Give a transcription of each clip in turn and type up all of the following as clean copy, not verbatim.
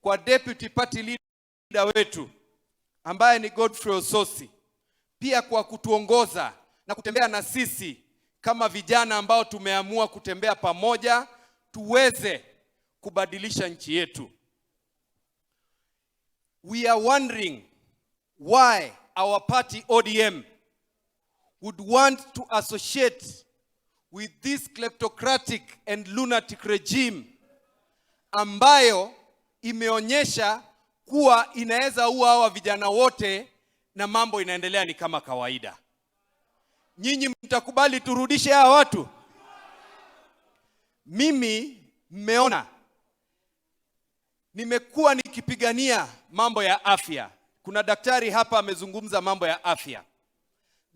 kwa deputy party leader wetu ambaye ni Godfrey Ososi, pia kwa kutuongoza na kutembea na sisi kama vijana ambao tumeamua kutembea pamoja tuweze kubadilisha nchi yetu. We are wondering why our party ODM would want to associate with this kleptocratic and lunatic regime ambayo imeonyesha kuwa inaweza ua hawa vijana wote na mambo inaendelea ni kama kawaida. Nyinyi mtakubali turudishe hawa watu? Mimi mmeona nimekuwa nikipigania mambo ya afya. Kuna daktari hapa amezungumza mambo ya afya.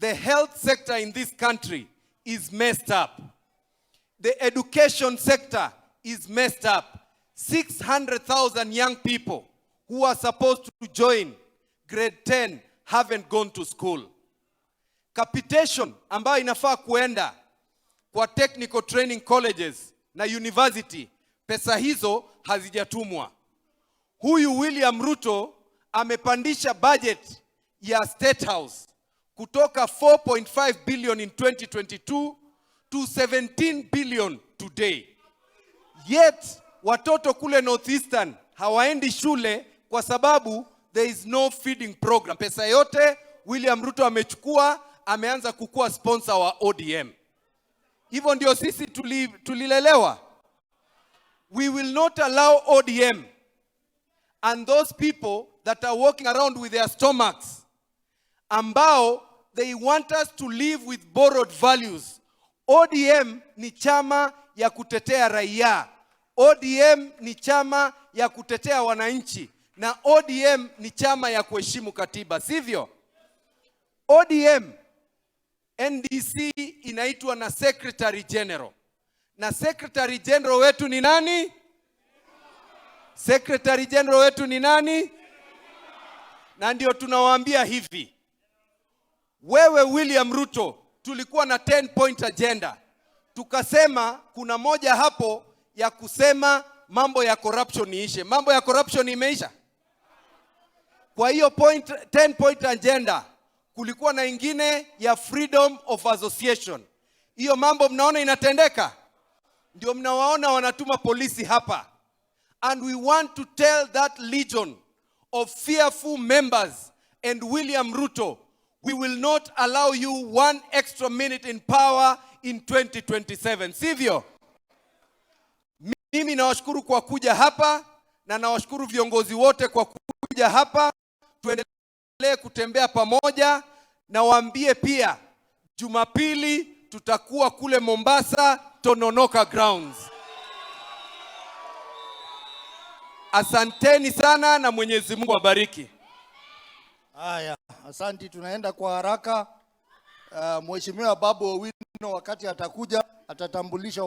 The health sector in this country is messed up. The education sector is messed up. 600,000 young people who are supposed to join grade 10 haven't gone to school. Capitation ambayo inafaa kuenda kwa technical training colleges na university, pesa hizo hazijatumwa. Huyu William Ruto amepandisha budget ya State House kutoka 4.5 billion in 2022 to 17 billion today. Yet watoto kule Northeastern hawaendi shule kwa sababu there is no feeding program. Pesa yote William Ruto amechukua, ameanza kukua sponsor wa ODM. Hivyo ndio sisi tulilelewa. We will not allow ODM and those people that are walking around with their stomachs, ambao they want us to live with borrowed values. ODM ni chama ya kutetea raia. ODM ni chama ya kutetea wananchi. Na ODM ni chama ya kuheshimu katiba, sivyo? ODM, NDC inaitwa na Secretary General. Na Secretary General wetu ni nani? Secretary General wetu ni nani? Na ndio tunawaambia hivi. Wewe William Ruto, tulikuwa na 10-point agenda. Tukasema kuna moja hapo ya kusema mambo ya corruption iishe. Mambo ya corruption imeisha? Kwa hiyo 10-point agenda kulikuwa na ingine ya freedom of association. Hiyo mambo mnaona inatendeka? Ndio mnawaona wanatuma polisi hapa. And we want to tell that legion of fearful members and William Ruto, we will not allow you one extra minute in power in 2027. Sivyo? Mimi nawashukuru kwa kuja hapa na nawashukuru viongozi wote kwa kuja hapa. Tuendelee kutembea pamoja, na waambie pia Jumapili tutakuwa kule Mombasa Tononoka Grounds. Asanteni sana na Mwenyezi Mungu awabariki. Haya, asanti, tunaenda kwa haraka. Mheshimiwa Babu Owino wakati atakuja atatambulisha